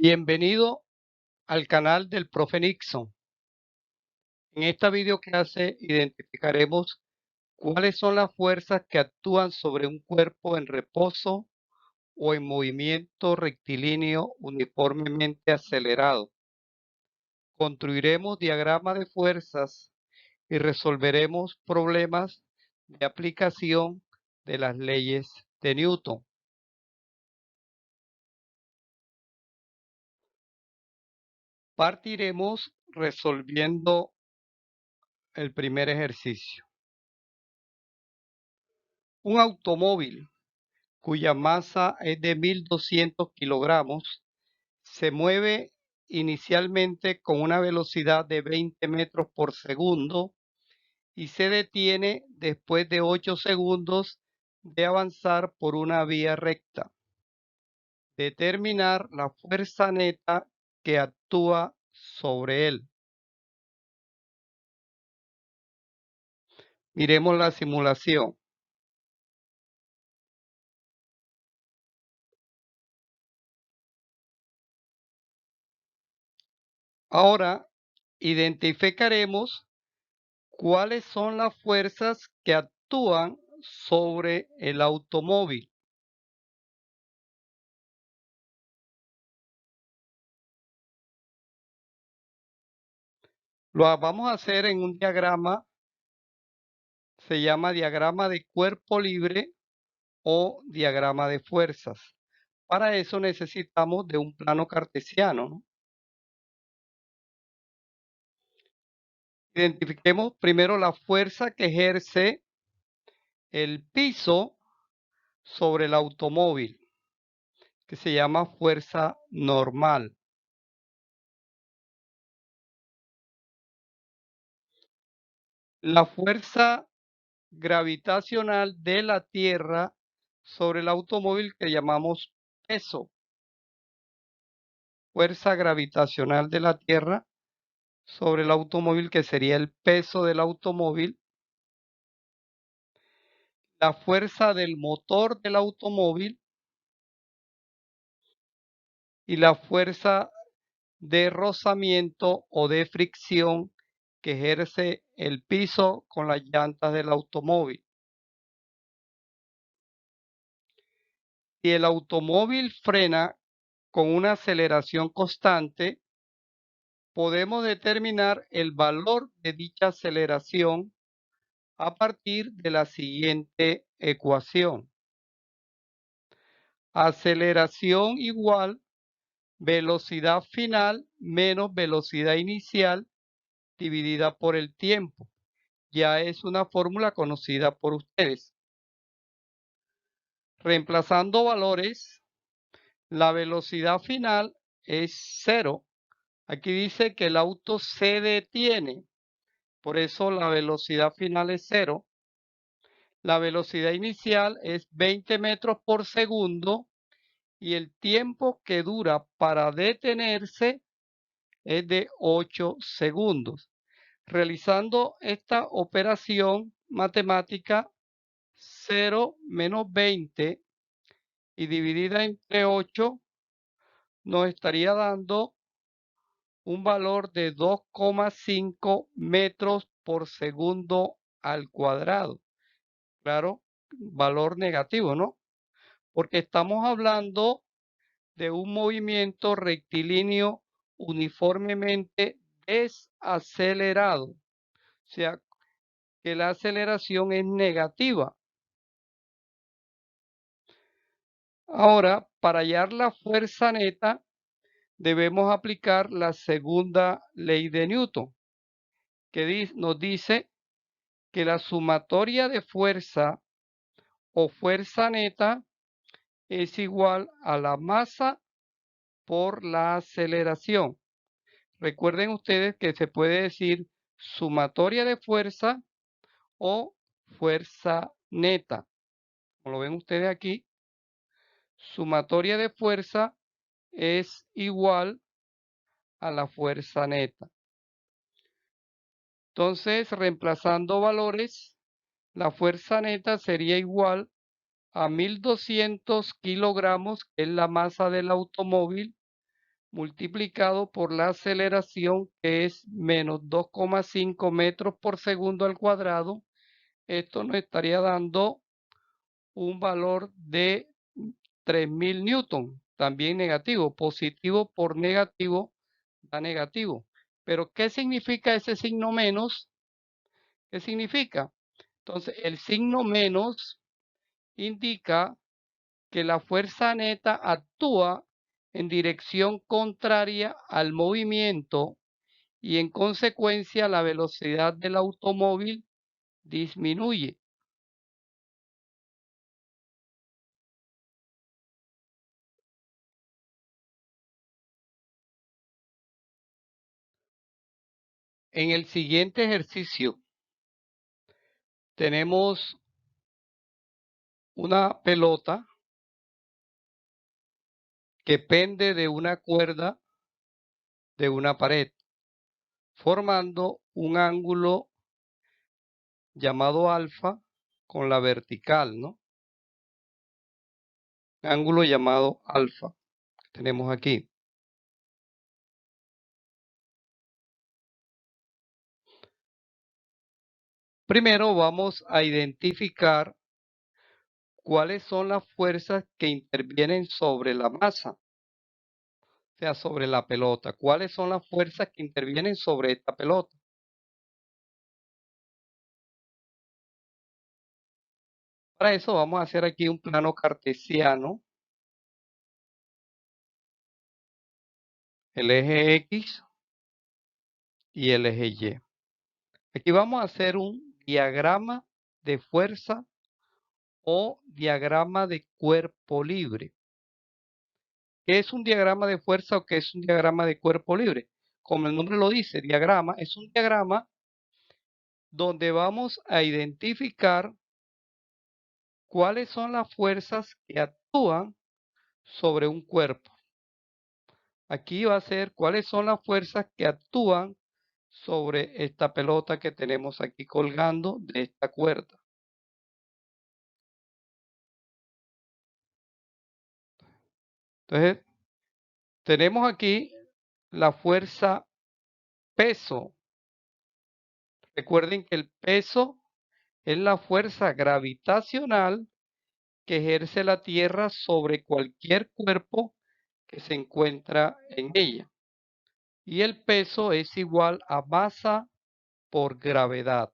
Bienvenido al canal del Profe Nixon. En esta video clase identificaremos cuáles son las fuerzas que actúan sobre un cuerpo en reposo o en movimiento rectilíneo uniformemente acelerado. Construiremos diagrama de fuerzas y resolveremos problemas de aplicación de las leyes de Newton. Partiremos resolviendo el primer ejercicio. Un automóvil cuya masa es de 1.200 kilogramos, se mueve inicialmente con una velocidad de 20 metros por segundo y se detiene después de 8 segundos de avanzar por una vía recta. Determinar la fuerza neta que actúa sobre él. Miremos la simulación. Ahora identificaremos cuáles son las fuerzas que actúan sobre el automóvil. Lo vamos a hacer en un diagrama, se llama diagrama de cuerpo libre o diagrama de fuerzas. Para eso necesitamos de un plano cartesiano, ¿no? Identifiquemos primero la fuerza que ejerce el piso sobre el automóvil, que se llama fuerza normal. La fuerza gravitacional de la Tierra sobre el automóvil que llamamos peso. Fuerza gravitacional de la Tierra sobre el automóvil, que sería el peso del automóvil. La fuerza del motor del automóvil y la fuerza de rozamiento o de fricción que ejerce el piso con las llantas del automóvil. Si el automóvil frena con una aceleración constante, podemos determinar el valor de dicha aceleración a partir de la siguiente ecuación. Aceleración igual velocidad final menos velocidad inicial dividida por el tiempo. Ya es una fórmula conocida por ustedes. Reemplazando valores, la velocidad final es 0. Aquí dice que el auto se detiene, por eso la velocidad final es 0. La velocidad inicial es 20 metros por segundo y el tiempo que dura para detenerse es de 8 segundos. Realizando esta operación matemática, 0 menos 20 y dividida entre 8 nos estaría dando un valor de 2,5 metros por segundo al cuadrado. Claro, valor negativo, ¿no? Porque estamos hablando de un movimiento rectilíneo uniformemente desacelerado. O sea, que la aceleración es negativa. Ahora, para hallar la fuerza neta, debemos aplicar la segunda ley de Newton, que nos dice que la sumatoria de fuerza o fuerza neta es igual a la masa por la aceleración. Recuerden ustedes que se puede decir sumatoria de fuerza o fuerza neta. Como lo ven ustedes aquí, sumatoria de fuerza es igual a la fuerza neta. Entonces, reemplazando valores, la fuerza neta sería igual a 1.200 kilogramos, que es la masa del automóvil, multiplicado por la aceleración, que es menos 2,5 metros por segundo al cuadrado. Esto nos estaría dando un valor de 3000 newton, también negativo. Positivo por negativo da negativo. Pero ¿qué significa ese signo menos? ¿Qué significa? Entonces, el signo menos indica que la fuerza neta actúa en dirección contraria al movimiento y en consecuencia la velocidad del automóvil disminuye. En el siguiente ejercicio tenemos una pelota que pende de una cuerda de una pared, formando un ángulo llamado alfa con la vertical, ¿no? Ángulo llamado alfa que tenemos aquí. Primero vamos a identificar cuáles son las fuerzas que intervienen sobre la masa, o sea, sobre la pelota. ¿Cuáles son las fuerzas que intervienen sobre esta pelota? Para eso vamos a hacer aquí un plano cartesiano. El eje X y el eje Y. Aquí vamos a hacer un diagrama de fuerza o diagrama de cuerpo libre. ¿Qué es un diagrama de fuerza o qué es un diagrama de cuerpo libre? Como el nombre lo dice, diagrama es un diagrama donde vamos a identificar cuáles son las fuerzas que actúan sobre un cuerpo. Aquí va a ser cuáles son las fuerzas que actúan sobre esta pelota que tenemos aquí colgando de esta cuerda. Entonces, tenemos aquí la fuerza peso. Recuerden que el peso es la fuerza gravitacional que ejerce la Tierra sobre cualquier cuerpo que se encuentra en ella. Y el peso es igual a masa por gravedad.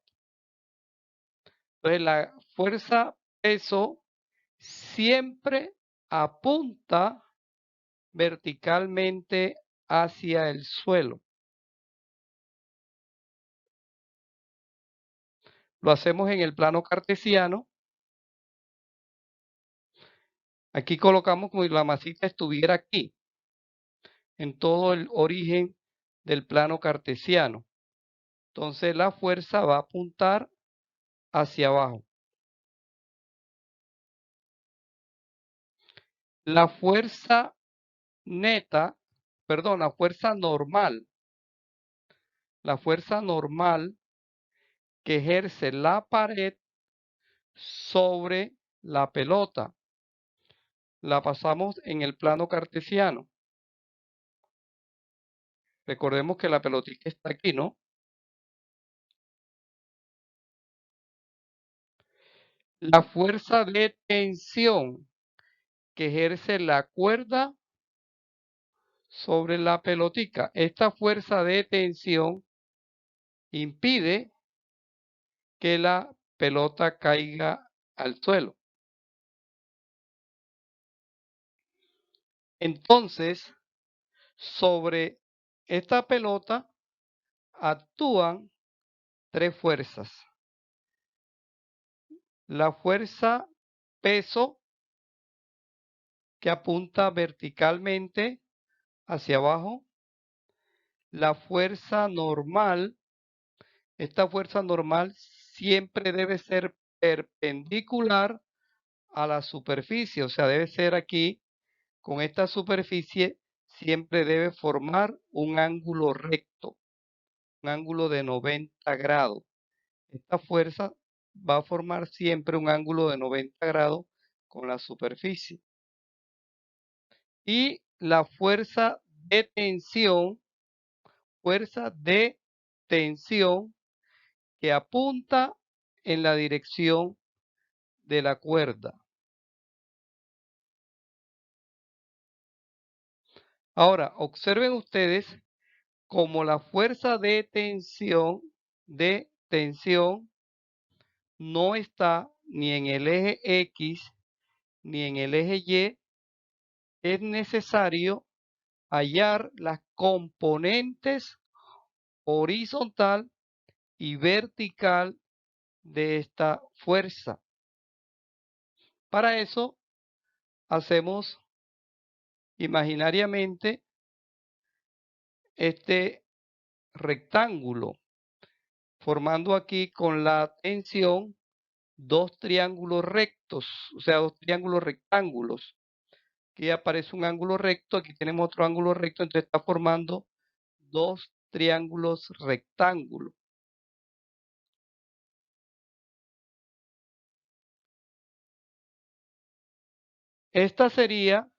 Entonces, la fuerza peso siempre apunta verticalmente hacia el suelo. Lo hacemos en el plano cartesiano. Aquí colocamos como si la masita estuviera aquí, en todo el origen del plano cartesiano. Entonces la fuerza va a apuntar hacia abajo. La fuerza neta, perdón, la fuerza normal que ejerce la pared sobre la pelota, la pasamos en el plano cartesiano. Recordemos que la pelotita está aquí, ¿no? La fuerza de tensión que ejerce la cuerda sobre la pelotica. Esta fuerza de tensión impide que la pelota caiga al suelo. Entonces, sobre esta pelota actúan tres fuerzas. La fuerza peso, que apunta verticalmente hacia abajo. La fuerza normal, esta fuerza normal siempre debe ser perpendicular a la superficie, o sea, debe ser aquí, con esta superficie, siempre debe formar un ángulo recto, un ángulo de 90 grados. Esta fuerza va a formar siempre un ángulo de 90 grados con la superficie. Y la fuerza de tensión que apunta en la dirección de la cuerda. Ahora, observen ustedes como la fuerza de tensión no está ni en el eje X ni en el eje Y, es necesario hallar las componentes horizontal y vertical de esta fuerza. Para eso hacemos imaginariamente este rectángulo, formando aquí con la tensión dos triángulos rectos, o sea, dos triángulos rectángulos. Aquí aparece un ángulo recto, aquí tenemos otro ángulo recto, entonces está formando dos triángulos rectángulos. Esta sería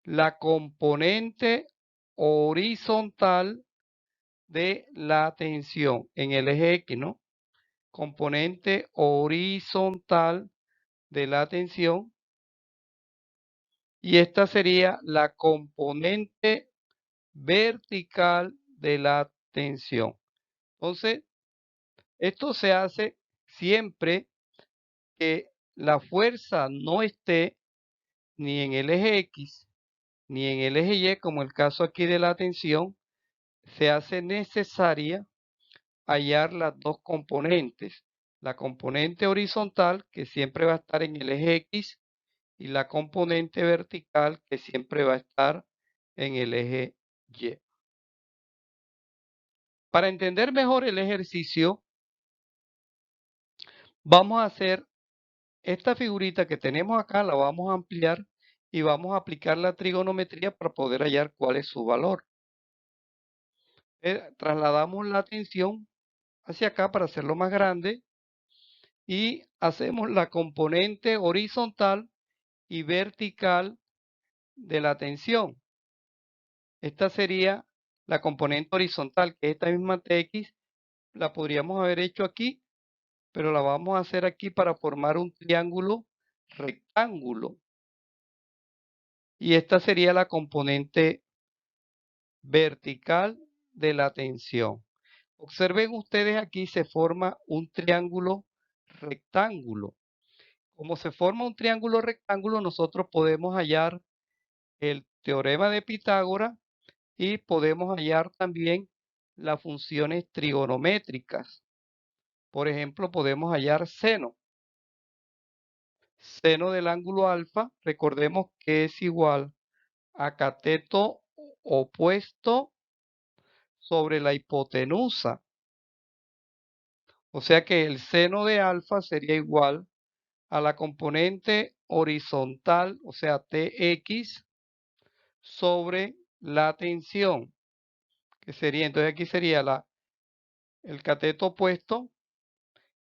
la componente horizontal de la tensión en el eje X, ¿no? Componente horizontal de la tensión. Y esta sería la componente vertical de la tensión. Entonces, esto se hace siempre que la fuerza no esté ni en el eje X ni en el eje Y, como el caso aquí de la tensión, se hace necesaria hallar las dos componentes. La componente horizontal, que siempre va a estar en el eje X, y la componente vertical, que siempre va a estar en el eje Y. Para entender mejor el ejercicio, vamos a hacer esta figurita que tenemos acá, la vamos a ampliar y vamos a aplicar la trigonometría para poder hallar cuál es su valor. Trasladamos la tensión hacia acá para hacerlo más grande y hacemos la componente horizontal y vertical de la tensión. Esta sería la componente horizontal, que es esta misma TX, la podríamos haber hecho aquí, pero la vamos a hacer aquí para formar un triángulo rectángulo. Y esta sería la componente vertical de la tensión. Observen ustedes aquí se forma un triángulo rectángulo. Como se forma un triángulo rectángulo, nosotros podemos hallar el teorema de Pitágoras y podemos hallar también las funciones trigonométricas. Por ejemplo, podemos hallar seno. Seno del ángulo alfa, recordemos que es igual a cateto opuesto sobre la hipotenusa. O sea que el seno de alfa sería igual a la componente horizontal, o sea, Tx, sobre la tensión, que sería, entonces aquí sería el cateto opuesto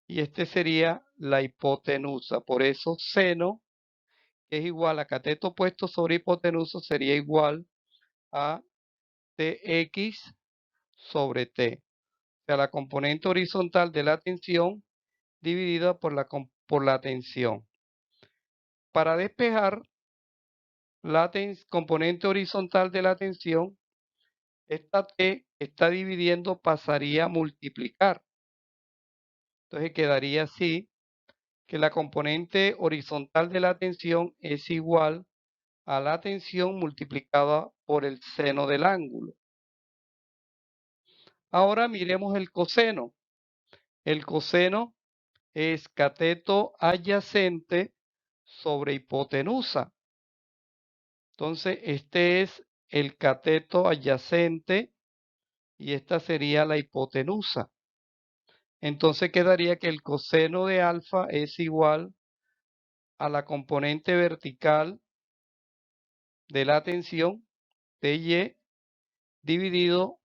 y este sería la hipotenusa. Por eso seno, que es igual a cateto opuesto sobre hipotenusa, sería igual a Tx sobre T. O sea, la componente horizontal de la tensión dividida por la tensión. Para despejar la componente horizontal de la tensión, esta T está dividiendo, pasaría a multiplicar. Entonces quedaría así, que la componente horizontal de la tensión es igual a la tensión multiplicada por el seno del ángulo. Ahora miremos el coseno. El coseno es cateto adyacente sobre hipotenusa. Entonces, este es el cateto adyacente y esta sería la hipotenusa. Entonces quedaría que el coseno de alfa es igual a la componente vertical de la tensión TY dividido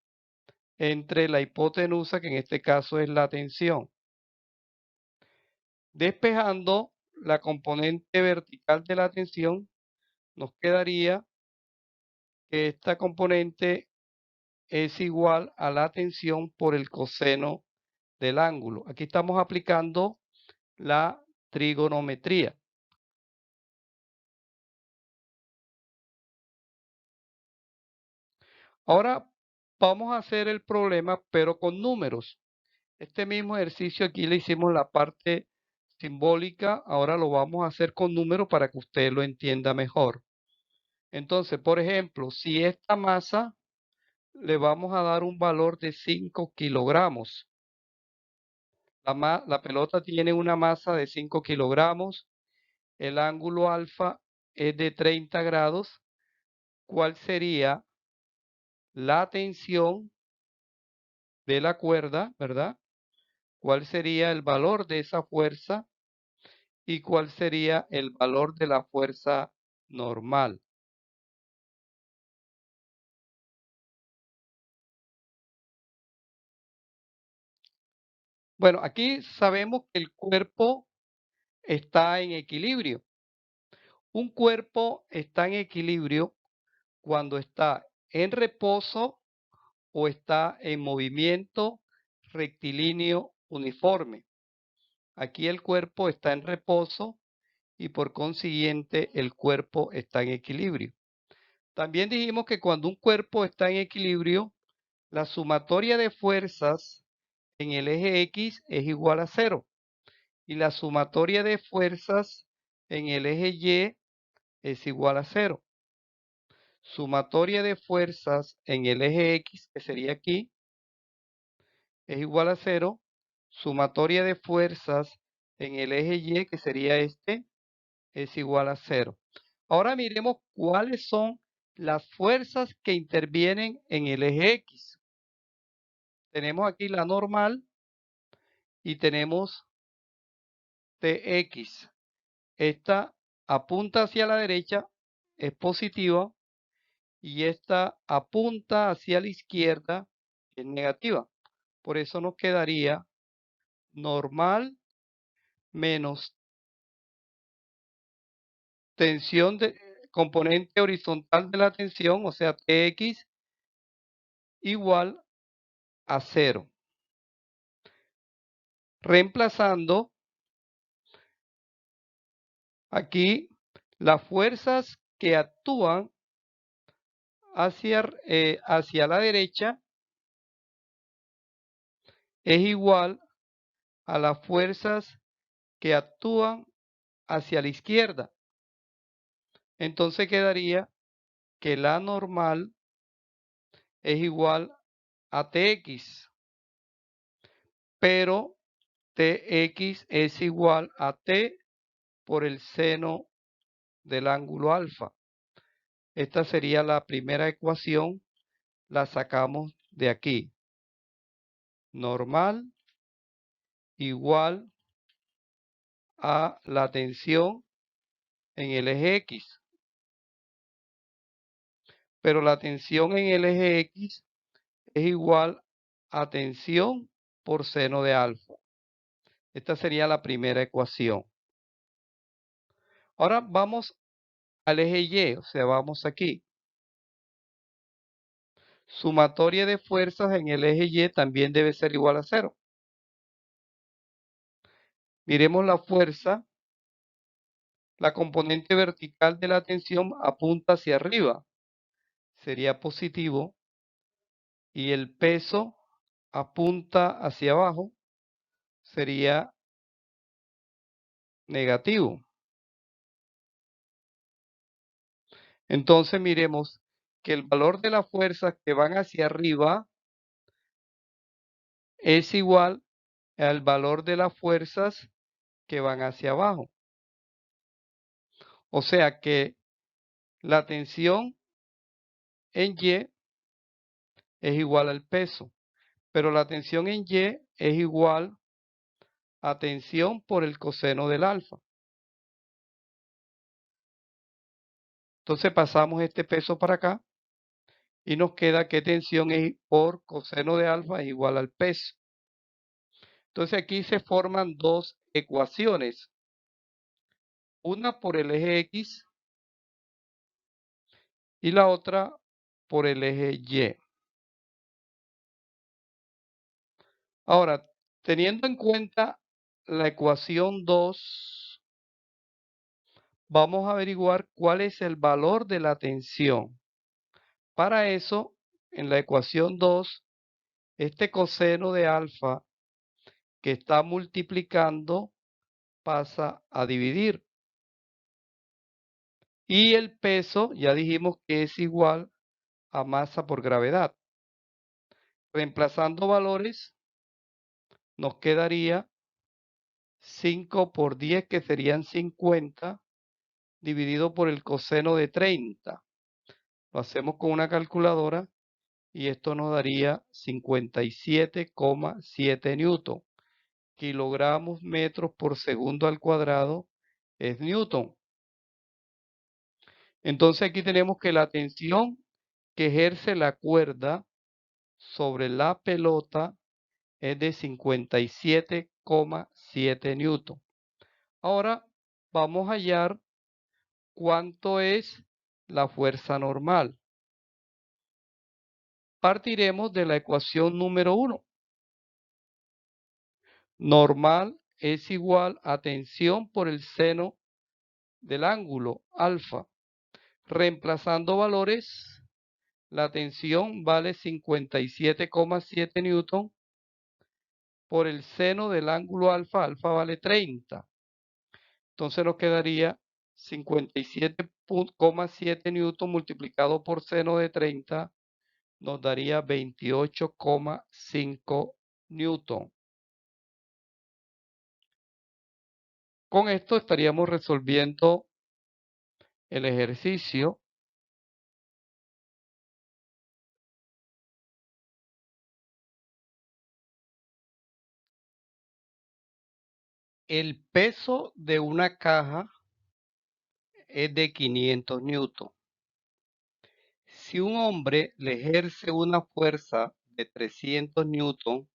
entre la hipotenusa, que en este caso es la tensión. Despejando la componente vertical de la tensión, nos quedaría que esta componente es igual a la tensión por el coseno del ángulo. Aquí estamos aplicando la trigonometría. Ahora vamos a hacer el problema, pero con números. Este mismo ejercicio aquí le hicimos la parte simbólica, ahora lo vamos a hacer con números para que usted lo entienda mejor. Entonces, por ejemplo, si esta masa le vamos a dar un valor de 5 kilogramos. La pelota tiene una masa de 5 kilogramos, el ángulo alfa es de 30 grados. ¿Cuál sería la tensión de la cuerda, verdad? ¿Cuál sería el valor de esa fuerza? ¿Y cuál sería el valor de la fuerza normal? Bueno, aquí sabemos que el cuerpo está en equilibrio. Un cuerpo está en equilibrio cuando está en reposo o está en movimiento rectilíneo uniforme. Aquí el cuerpo está en reposo y por consiguiente el cuerpo está en equilibrio. También dijimos que cuando un cuerpo está en equilibrio, la sumatoria de fuerzas en el eje X es igual a 0 y la sumatoria de fuerzas en el eje Y es igual a 0. Sumatoria de fuerzas en el eje X, que sería aquí, es igual a 0. Sumatoria de fuerzas en el eje Y, que sería este, es igual a 0. Ahora miremos cuáles son las fuerzas que intervienen en el eje X. Tenemos aquí la normal y tenemos Tx. Esta apunta hacia la derecha, es positiva, y esta apunta hacia la izquierda, es negativa. Por eso nos quedaría normal menos tensión de componente horizontal de la tensión, o sea, Tx igual a 0. Reemplazando aquí las fuerzas que actúan hacia la derecha es igual a las fuerzas que actúan hacia la izquierda. Entonces quedaría que la normal es igual a Tx, pero Tx es igual a T por el seno del ángulo alfa. Esta sería la primera ecuación, la sacamos de aquí. Normal igual a la tensión en el eje X. Pero la tensión en el eje X es igual a tensión por seno de alfa. Esta sería la primera ecuación. Ahora vamos al eje Y, o sea, vamos aquí. Sumatoria de fuerzas en el eje Y también debe ser igual a 0. Miremos la fuerza. La componente vertical de la tensión apunta hacia arriba. Sería positivo. Y el peso apunta hacia abajo. Sería negativo. Entonces miremos que el valor de las fuerzas que van hacia arriba es igual al valor de las fuerzas que van hacia abajo. O sea que la tensión en Y es igual al peso, pero la tensión en Y es igual a tensión por el coseno del alfa. Entonces pasamos este peso para acá y nos queda que tensión por coseno de alfa es igual al peso. Entonces aquí se forman dos ecuaciones. Una por el eje X y la otra por el eje Y. Ahora, teniendo en cuenta la ecuación 2, vamos a averiguar cuál es el valor de la tensión. Para eso, en la ecuación 2, este coseno de alfa que está multiplicando pasa a dividir. Y el peso, ya dijimos que es igual a masa por gravedad. Reemplazando valores, nos quedaría 5 por 10, que serían 50, dividido por el coseno de 30. Lo hacemos con una calculadora y esto nos daría 57,7 newton. Kilogramos metros por segundo al cuadrado es newton. Entonces aquí tenemos que la tensión que ejerce la cuerda sobre la pelota es de 57,7 newton. Ahora vamos a hallar cuánto es la fuerza normal. Partiremos de la ecuación número 1. Normal es igual a tensión por el seno del ángulo alfa. Reemplazando valores, la tensión vale 57,7 newton por el seno del ángulo alfa. Alfa vale 30. Entonces nos quedaría 57,7 newton multiplicado por seno de 30 nos daría 28,5 newton. Con esto estaríamos resolviendo el ejercicio. El peso de una caja es de 500 newton. Si un hombre le ejerce una fuerza de 300 newton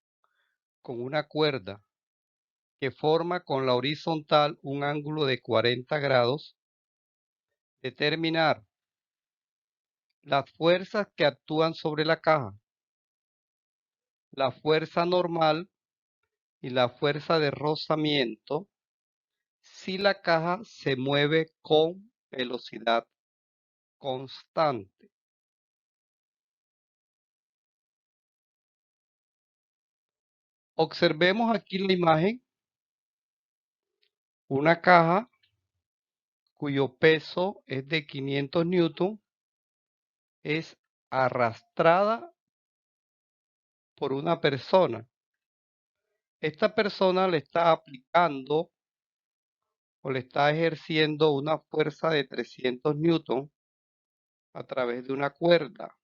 con una cuerda que forma con la horizontal un ángulo de 40 grados, determinar las fuerzas que actúan sobre la caja, la fuerza normal y la fuerza de rozamiento si la caja se mueve con velocidad constante. Observemos aquí la imagen, una caja cuyo peso es de 500 newton es arrastrada por una persona. Esta persona le está aplicando o le está ejerciendo una fuerza de 300 newton a través de una cuerda.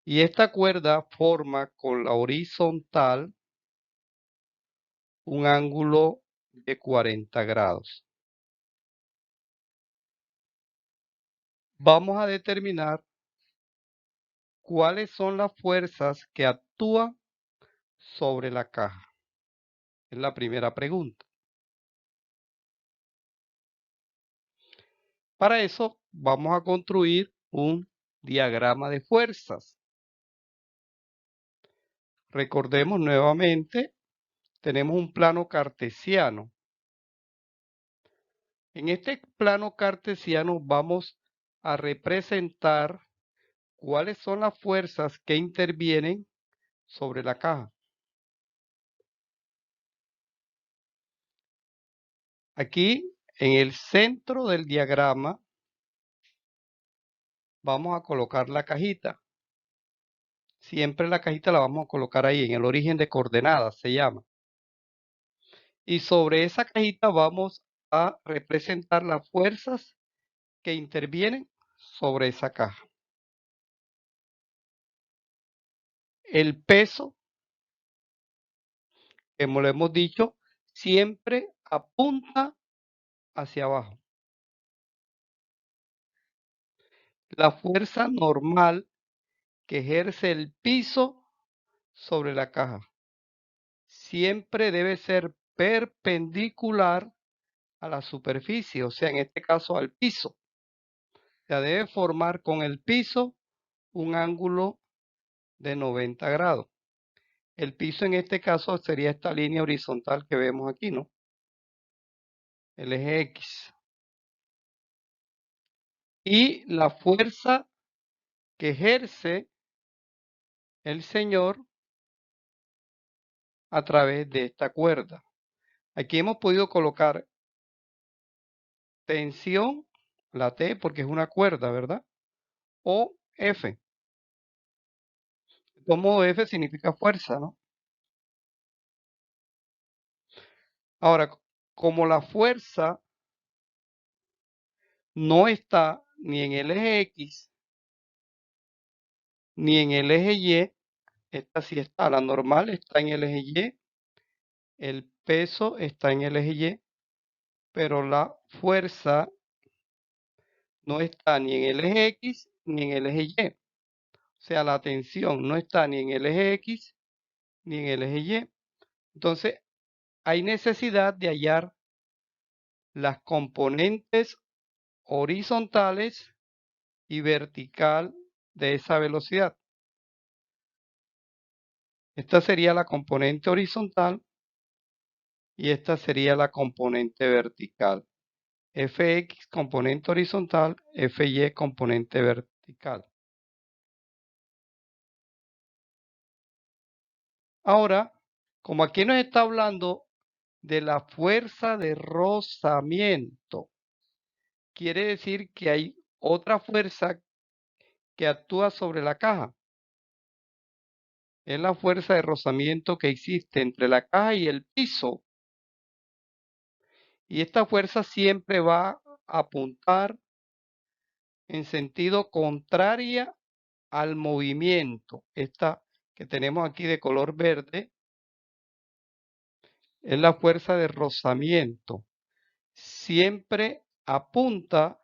Y esta cuerda forma con la horizontal un ángulo de 40 grados. Vamos a determinar cuáles son las fuerzas que actúan sobre la caja. Es la primera pregunta. Para eso vamos a construir un diagrama de fuerzas. Recordemos nuevamente, tenemos un plano cartesiano. En este plano cartesiano vamos a representar cuáles son las fuerzas que intervienen sobre la caja. Aquí, en el centro del diagrama, vamos a colocar la cajita. Siempre la cajita la vamos a colocar ahí, en el origen de coordenadas se llama. Y sobre esa cajita vamos a representar las fuerzas que intervienen sobre esa caja. El peso, como lo hemos dicho, siempre apunta hacia abajo. La fuerza normal que ejerce el piso sobre la caja siempre debe ser perpendicular a la superficie, o sea, en este caso al piso. sea, debe formar con el piso un ángulo de 90 grados. El piso en este caso sería esta línea horizontal que vemos aquí, ¿no? El eje X. Y la fuerza que ejerce el señor a través de esta cuerda. Aquí hemos podido colocar tensión, la T porque es una cuerda, ¿verdad? O F. Como F significa fuerza, ¿no? Ahora, como la fuerza no está ni en el eje X ni en el eje Y, esta sí está, la normal está en el eje Y, el peso está en el eje Y, pero la fuerza no está ni en el eje X ni en el eje Y. O sea, la tensión no está ni en el eje X ni en el eje Y. Entonces, hay necesidad de hallar las componentes horizontales y vertical de esa velocidad. Esta sería la componente horizontal y esta sería la componente vertical. Fx componente horizontal, Fy componente vertical. Ahora, como aquí nos está hablando de la fuerza de rozamiento, quiere decir que hay otra fuerza que actúa sobre la caja. Es la fuerza de rozamiento que existe entre la caja y el piso. Y esta fuerza siempre va a apuntar en sentido contraria al movimiento. Esta que tenemos aquí de color verde es la fuerza de rozamiento. Siempre apunta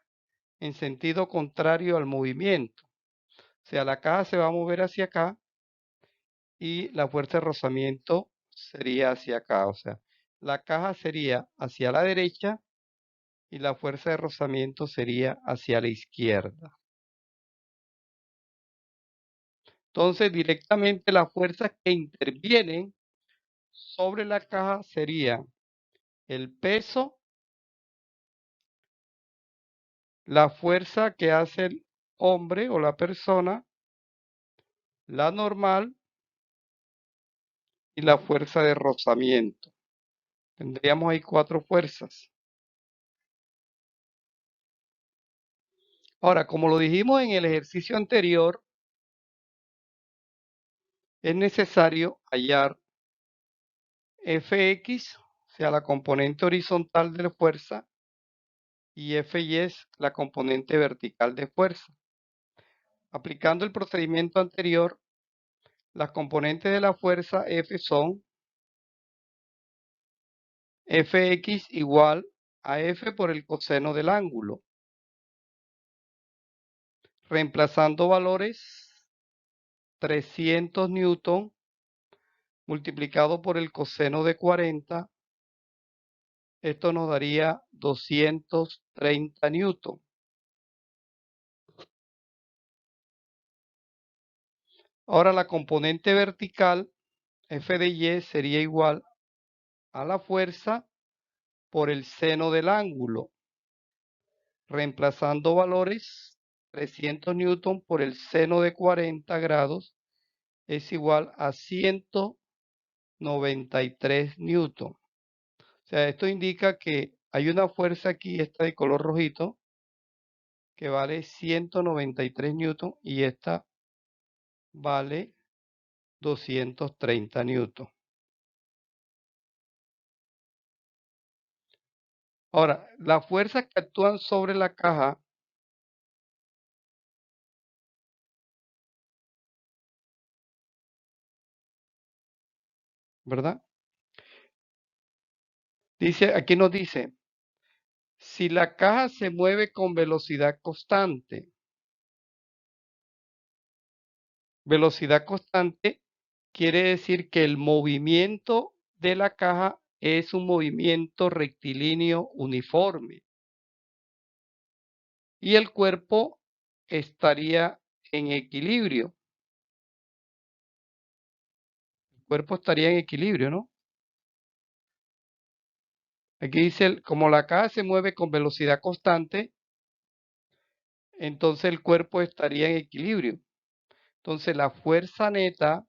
en sentido contrario al movimiento. O sea, la caja se va a mover hacia acá y la fuerza de rozamiento sería hacia acá. O sea, la caja sería hacia la derecha y la fuerza de rozamiento sería hacia la izquierda. Entonces, directamente las fuerzas que intervienen sobre la caja serían el peso, la fuerza que hace el hombre o la persona, la normal y la fuerza de rozamiento. Tendríamos ahí 4 fuerzas. Ahora, como lo dijimos en el ejercicio anterior, es necesario hallar Fx, o sea, la componente horizontal de la fuerza, y Fy es la componente vertical de fuerza. Aplicando el procedimiento anterior, las componentes de la fuerza F son Fx igual a F por el coseno del ángulo. Reemplazando valores, 300 newton multiplicado por el coseno de 40, esto nos daría 230 newton. Ahora la componente vertical, F de Y, sería igual a la fuerza por el seno del ángulo. Reemplazando valores, 300 newton por el seno de 40 grados es igual a 193 newton. O sea, esto indica que hay una fuerza aquí, esta de color rojito, que vale 193 newton y esta vale 230 newton. Ahora, las fuerzas que actúan sobre la caja ¿verdad? Dice, aquí nos dice, si la caja se mueve con velocidad constante quiere decir que el movimiento de la caja es un movimiento rectilíneo uniforme y el cuerpo estaría en equilibrio. El cuerpo estaría en equilibrio, ¿no? Aquí dice, como la caja se mueve con velocidad constante, entonces el cuerpo estaría en equilibrio. Entonces la fuerza neta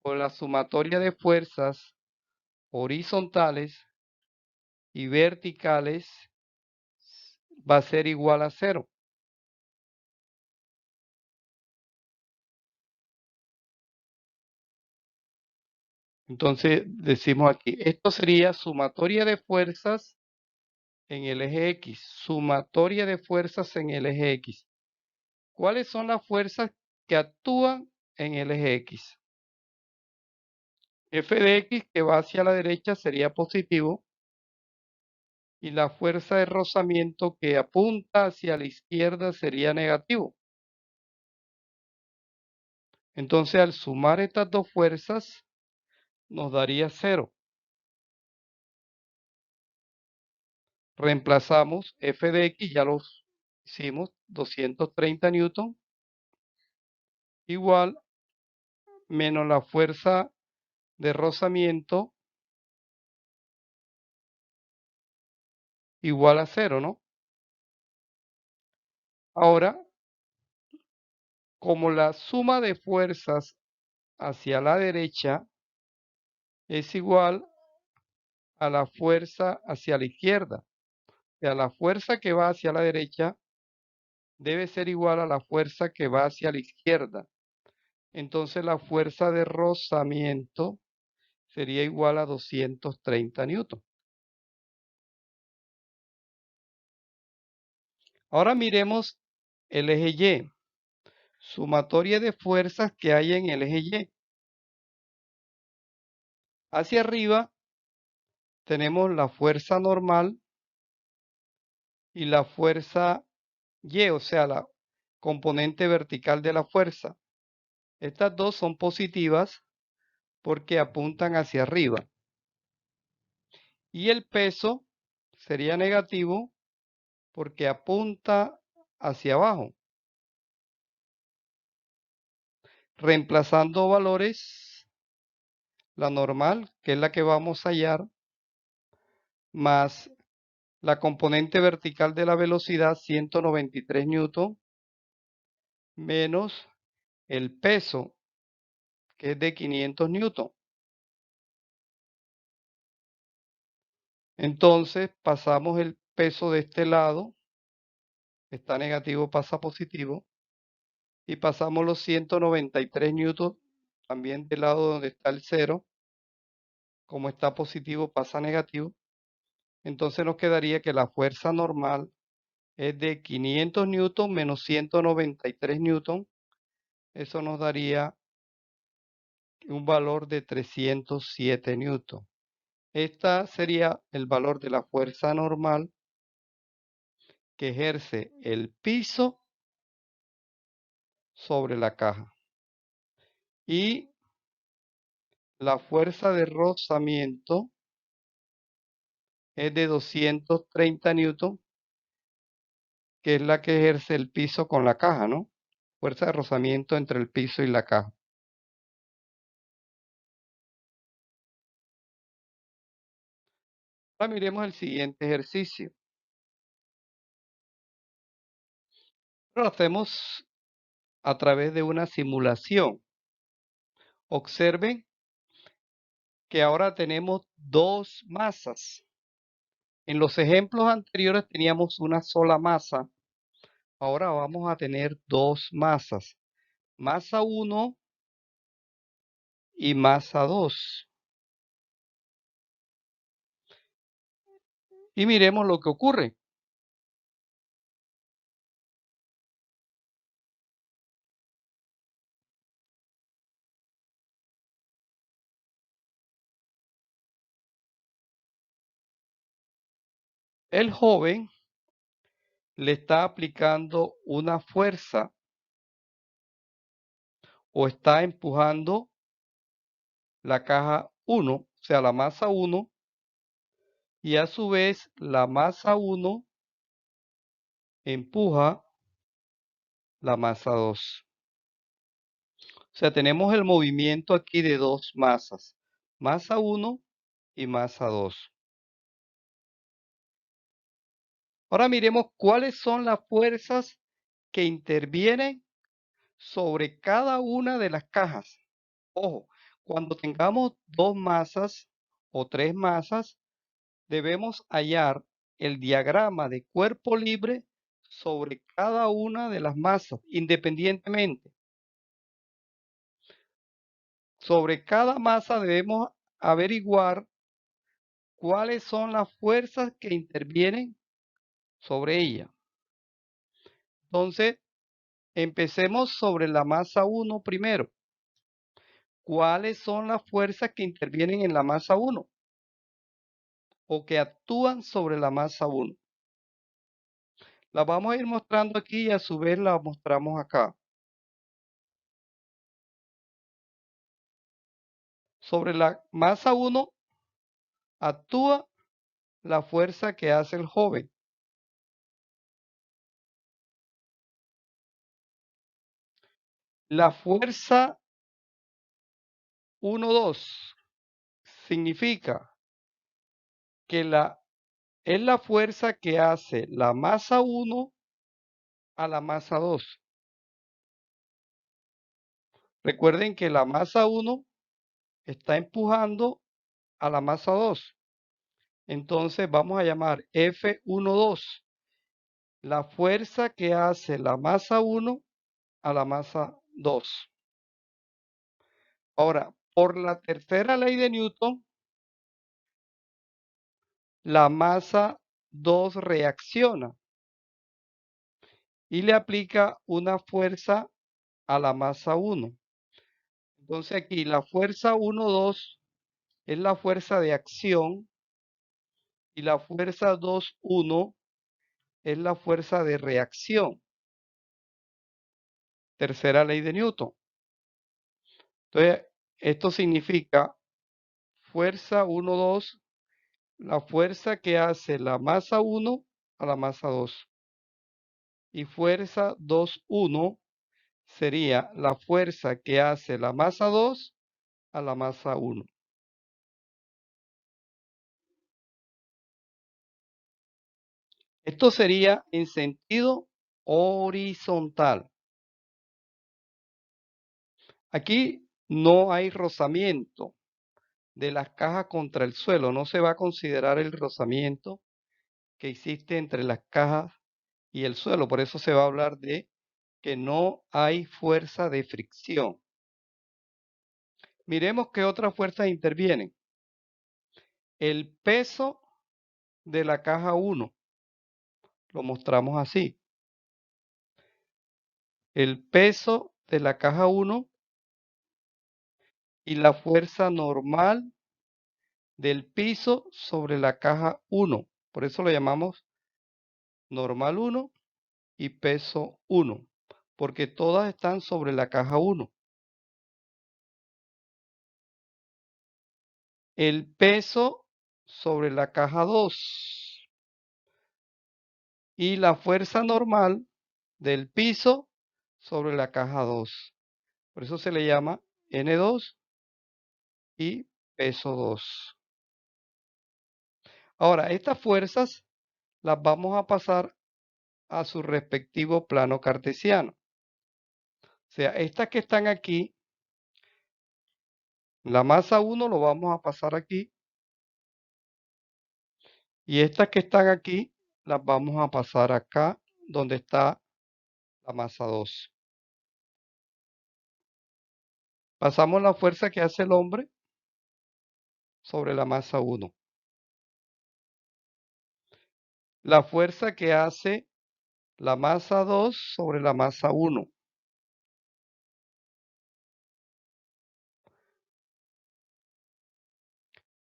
o la sumatoria de fuerzas horizontales y verticales va a ser igual a 0. Entonces decimos aquí, esto sería sumatoria de fuerzas en el eje X, sumatoria de fuerzas en el eje X. ¿Cuáles son las fuerzas que actúan en el eje X? F de X que va hacia la derecha sería positivo y la fuerza de rozamiento que apunta hacia la izquierda sería negativo. Entonces al sumar estas dos fuerzas nos daría 0. Reemplazamos F de X, ya lo hicimos, 230 newton, igual menos la fuerza de rozamiento igual a 0, ¿no? Ahora, como la suma de fuerzas hacia la derecha es igual a la fuerza hacia la izquierda, o sea, la fuerza que va hacia la derecha debe ser igual a la fuerza que va hacia la izquierda. Entonces la fuerza de rozamiento sería igual a 230 newton. Ahora miremos el eje Y, sumatoria de fuerzas que hay en el eje Y. Hacia arriba tenemos la fuerza normal y la fuerza Y, o sea, la componente vertical de la fuerza. Estas dos son positivas porque apuntan hacia arriba. Y el peso sería negativo porque apunta hacia abajo. Reemplazando valores, la normal, que es la que vamos a hallar, más la componente vertical de la velocidad, 193 newton, menos el peso, que es de 500 newton. Entonces pasamos el peso de este lado, está negativo, pasa positivo, y pasamos los 193 newton también del lado donde está el 0, como está positivo, pasa negativo. Entonces nos quedaría que la fuerza normal es de 500 newton menos 193 newton. Eso nos daría un valor de 307 newton. Esta sería el valor de la fuerza normal que ejerce el piso sobre la caja. Y la fuerza de rozamiento es de 230 newton, que es la que ejerce el piso con la caja, ¿no? Fuerza de rozamiento entre el piso y la caja. Ahora miremos el siguiente ejercicio. Lo hacemos a través de una simulación. Observen que ahora tenemos dos masas. En los ejemplos anteriores teníamos una sola masa. Ahora vamos a tener dos masas. Masa 1 y masa 2. Y miremos lo que ocurre. El joven le está aplicando una fuerza o está empujando la caja 1, o sea, la masa 1, y a su vez la masa 1 empuja la masa 2. O sea, tenemos el movimiento aquí de dos masas, masa 1 y masa 2. Ahora miremos cuáles son las fuerzas que intervienen sobre cada una de las cajas. Ojo, cuando tengamos dos masas o tres masas, debemos hallar el diagrama de cuerpo libre sobre cada una de las masas, independientemente. Sobre cada masa debemos averiguar cuáles son las fuerzas que intervienen sobre ella. Entonces, empecemos sobre la masa 1 primero. ¿Cuáles son las fuerzas que intervienen en la masa 1 o que actúan sobre la masa 1? La vamos a ir mostrando aquí y a su vez la mostramos acá. Sobre la masa 1 actúa la fuerza que hace el joven. La fuerza 1-2 significa que es la fuerza que hace la masa 1 a la masa 2. Recuerden que la masa 1 está empujando a la masa 2. Entonces vamos a llamar F12 la fuerza que hace la masa 1 a la masa 2. Ahora, por la tercera ley de Newton, la masa 2 reacciona y le aplica una fuerza a la masa 1. Entonces aquí la fuerza 1-2 es la fuerza de acción y la fuerza 2-1 es la fuerza de reacción. Tercera ley de Newton. Entonces, esto significa fuerza 1-2, la fuerza que hace la masa 1 a la masa 2. Y fuerza 2-1 sería la fuerza que hace la masa 2 a la masa 1. Esto sería en sentido horizontal. Aquí no hay rozamiento de las cajas contra el suelo. No se va a considerar el rozamiento que existe entre las cajas y el suelo. Por eso se va a hablar de que no hay fuerza de fricción. Miremos qué otras fuerzas intervienen. El peso de la caja 1. Lo mostramos así. El peso de la caja 1 y la fuerza normal del piso sobre la caja 1. Por eso lo llamamos normal 1 y peso 1, porque todas están sobre la caja 1. El peso sobre la caja 2 y la fuerza normal del piso sobre la caja 2. Por eso se le llama N2 y peso 2. Ahora, estas fuerzas las vamos a pasar a su respectivo plano cartesiano. O sea, estas que están aquí, la masa 1 lo vamos a pasar aquí. Y estas que están aquí, las vamos a pasar acá, donde está la masa 2. Pasamos la fuerza que hace el hombre sobre la masa 1. La fuerza que hace la masa 2 sobre la masa 1.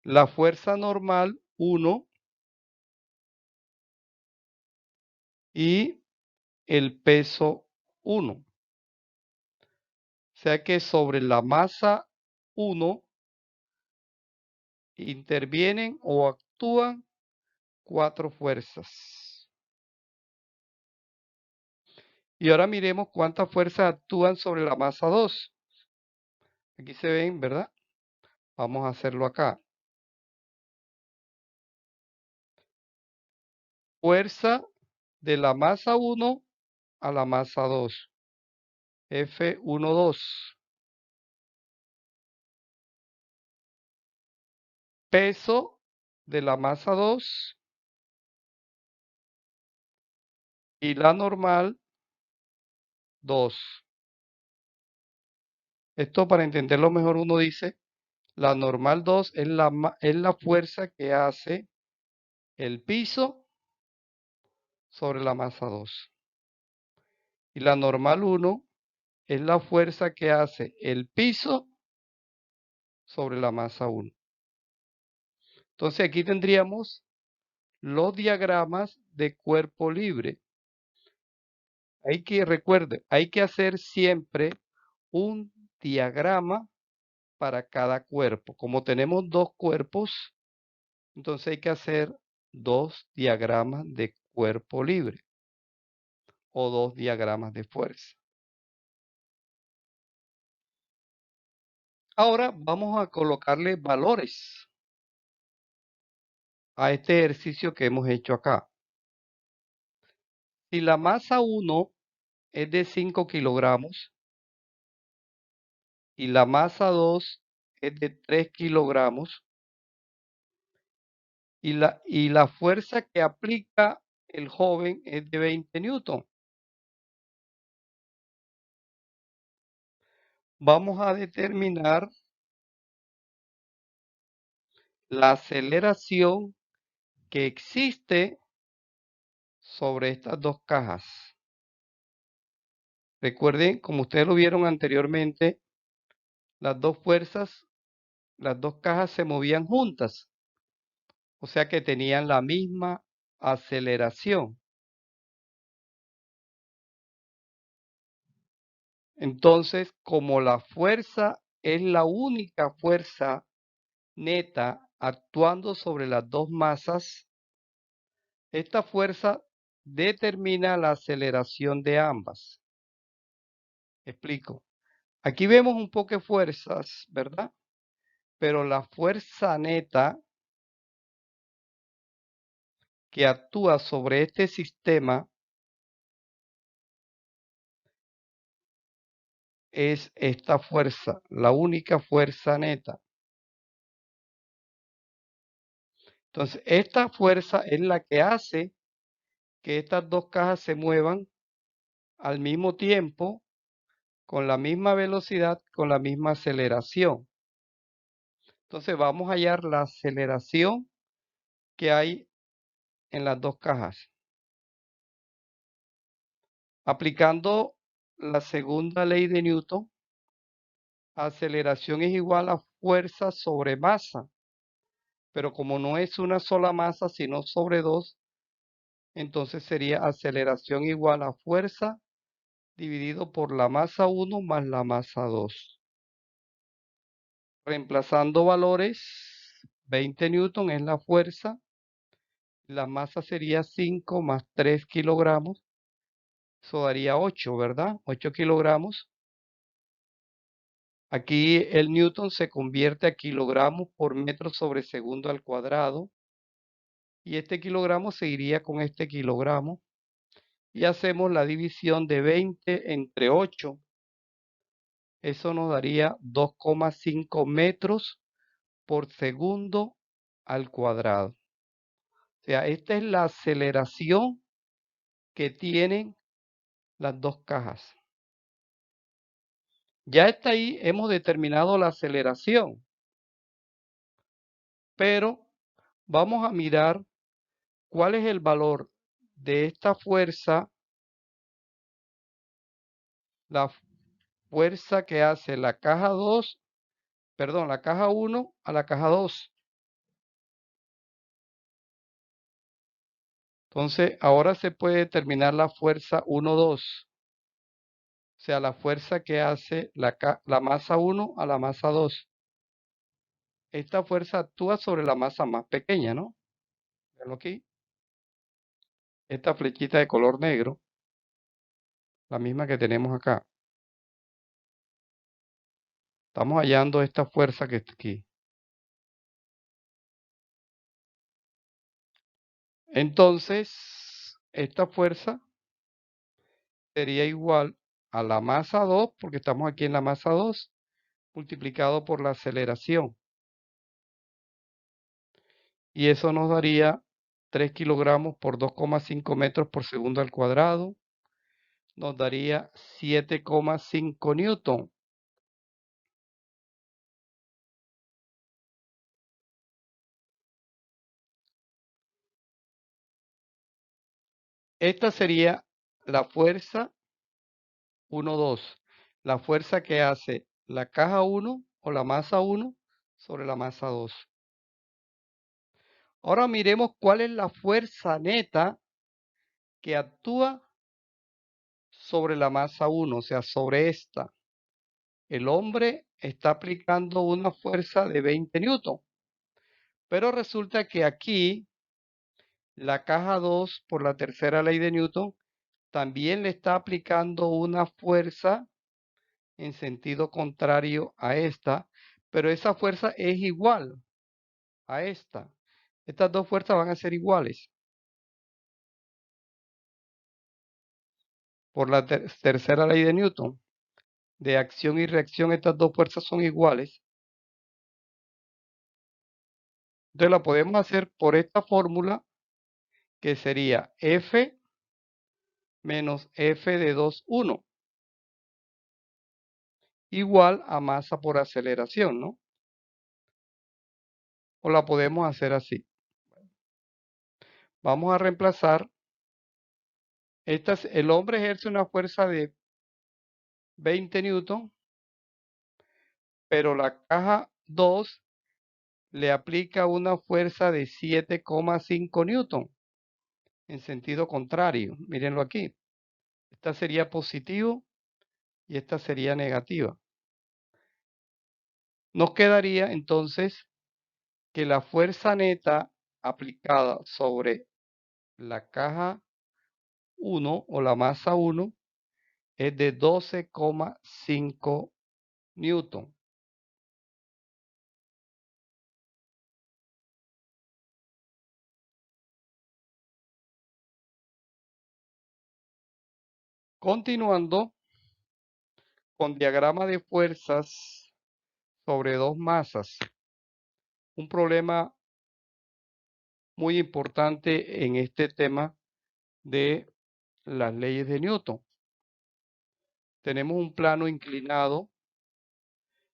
La fuerza normal 1 y el peso 1. O sea que sobre la masa 1 intervienen o actúan 4 fuerzas. Y ahora miremos cuántas fuerzas actúan sobre la masa 2. Aquí se ven, ¿verdad? Vamos a hacerlo acá. Fuerza de la masa 1 a la masa 2. F12. Peso de la masa 2 y la normal 2. Esto, para entenderlo mejor, uno dice, la normal 2 es la fuerza que hace el piso sobre la masa 2. Y la normal 1 es la fuerza que hace el piso sobre la masa 1. Entonces aquí tendríamos los diagramas de cuerpo libre. Recuerde, hay que hacer siempre un diagrama para cada cuerpo. Como tenemos dos cuerpos, entonces hay que hacer dos diagramas de cuerpo libre o dos diagramas de fuerza. Ahora vamos a colocarle valores a este ejercicio que hemos hecho acá. Si la masa 1 es de 5 kilogramos y la masa 2 es de 3 kilogramos y la fuerza que aplica el joven es de 20 newton. Vamos a determinar la aceleración que existe sobre estas dos cajas. Recuerden, como ustedes lo vieron anteriormente, las dos fuerzas, las dos cajas se movían juntas, o sea que tenían la misma aceleración. Entonces, como la fuerza es la única fuerza neta actuando sobre las dos masas, esta fuerza determina la aceleración de ambas. Explico. Aquí vemos un poco de fuerzas, ¿verdad? Pero la fuerza neta que actúa sobre este sistema es esta fuerza, la única fuerza neta. Entonces, esta fuerza es la que hace que estas dos cajas se muevan al mismo tiempo, con la misma velocidad, con la misma aceleración. Entonces, vamos a hallar la aceleración que hay en las dos cajas. Aplicando la segunda ley de Newton, aceleración es igual a fuerza sobre masa. Pero como no es una sola masa, sino sobre dos, entonces sería aceleración igual a fuerza dividido por la masa 1 más la masa 2. Reemplazando valores, 20 newton es la fuerza, la masa sería 5 más 3 kilogramos, eso daría 8, ¿verdad? 8 kilogramos. Aquí el newton se convierte a kilogramos por metro sobre segundo al cuadrado. Y este kilogramo se iría con este kilogramo. Y hacemos la división de 20 entre 8. Eso nos daría 2,5 metros por segundo al cuadrado. O sea, esta es la aceleración que tienen las dos cajas. Ya está ahí, hemos determinado la aceleración. Pero vamos a mirar cuál es el valor de esta fuerza, la fuerza que hace la caja 2, perdón, la caja 1 a la caja 2. Entonces, ahora se puede determinar la fuerza 1,2. O sea, la fuerza que hace la masa 1 a la masa 2. Esta fuerza actúa sobre la masa más pequeña, ¿no? Veanlo aquí. Esta flechita de color negro. la misma que tenemos acá. Estamos hallando esta fuerza que está aquí. Entonces, esta fuerza sería igual a la masa 2, porque estamos aquí en la masa 2, multiplicado por la aceleración. Y eso nos daría 3 kilogramos por 2,5 metros por segundo al cuadrado. Nos daría 7,5 newton. Esta sería la fuerza 1, 2. La fuerza que hace la caja 1 o la masa 1 sobre la masa 2. Ahora miremos cuál es la fuerza neta que actúa sobre la masa 1, o sea, sobre esta. El hombre está aplicando una fuerza de 20 newton, pero resulta que aquí la caja 2, por la tercera ley de Newton, también le está aplicando una fuerza en sentido contrario a esta, pero esa fuerza es igual a esta. Estas dos fuerzas van a ser iguales. Por la tercera ley de Newton, de acción y reacción, estas dos fuerzas son iguales. Entonces la podemos hacer por esta fórmula, que sería F menos F de 2, 1, igual a masa por aceleración, ¿no? O la podemos hacer así. Vamos a reemplazar. El hombre ejerce una fuerza de 20 newton, pero la caja 2 le aplica una fuerza de 7,5 newton en sentido contrario. Mírenlo aquí. Esta sería positivo y esta sería negativa. Nos quedaría entonces que la fuerza neta aplicada sobre la caja 1 o la masa 1 es de 12,5 newton. Continuando con diagrama de fuerzas sobre dos masas. Un problema muy importante en este tema de las leyes de Newton. Tenemos un plano inclinado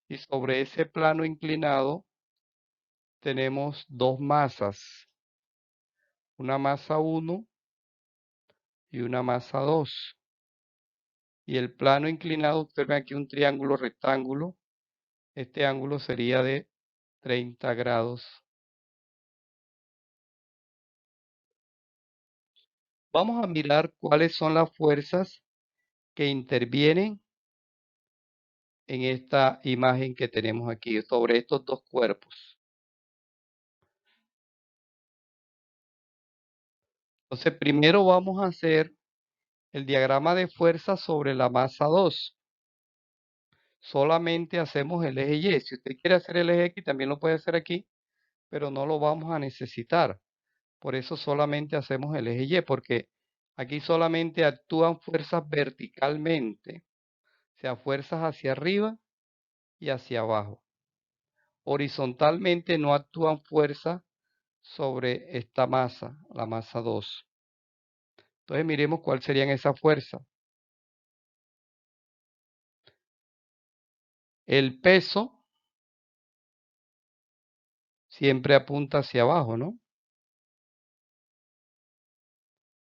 y sobre ese plano inclinado tenemos dos masas, una masa 1 y una masa 2. Y el plano inclinado, usted ve aquí un triángulo rectángulo, este ángulo sería de 30 grados. Vamos a mirar cuáles son las fuerzas que intervienen en esta imagen que tenemos aquí sobre estos dos cuerpos. Entonces, primero vamos a hacer el diagrama de fuerza sobre la masa 2. Solamente hacemos el eje Y. Si usted quiere hacer el eje X, también lo puede hacer aquí, pero no lo vamos a necesitar. Por eso solamente hacemos el eje Y, porque aquí solamente actúan fuerzas verticalmente, o sea, fuerzas hacia arriba y hacia abajo. Horizontalmente no actúan fuerzas sobre esta masa, la masa 2. Entonces miremos cuál serían esas fuerzas. El peso siempre apunta hacia abajo, ¿no?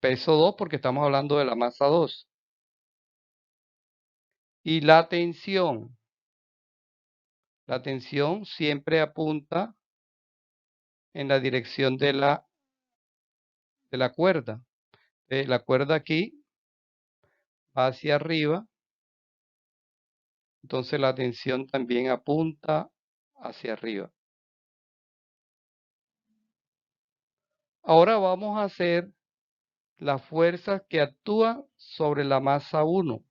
Peso 2 porque estamos hablando de la masa 2. Y la tensión siempre apunta en la dirección de la cuerda. La cuerda aquí va hacia arriba, entonces la tensión también apunta hacia arriba. Ahora vamos a hacer las fuerzas que actúan sobre la masa 1.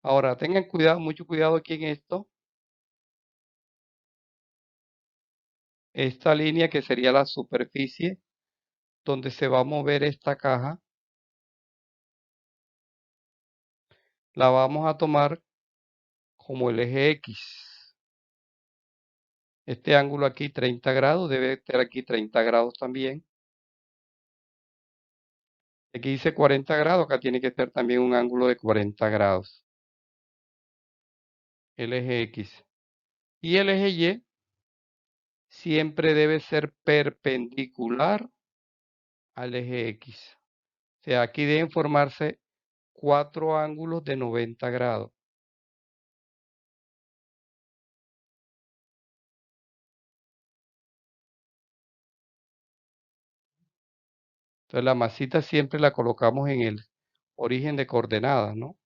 Ahora, tengan cuidado, mucho cuidado aquí en esto. Esta línea que sería la superficie donde se va a mover esta caja, la vamos a tomar como el eje X. Este ángulo aquí 30 grados, debe estar aquí 30 grados también. Aquí dice 40 grados, acá tiene que estar también un ángulo de 40 grados. El eje X. Y el eje Y siempre debe ser perpendicular al eje X. O sea, aquí deben formarse 4 ángulos de 90 grados. Entonces la masita siempre la colocamos en el origen de coordenadas, ¿no?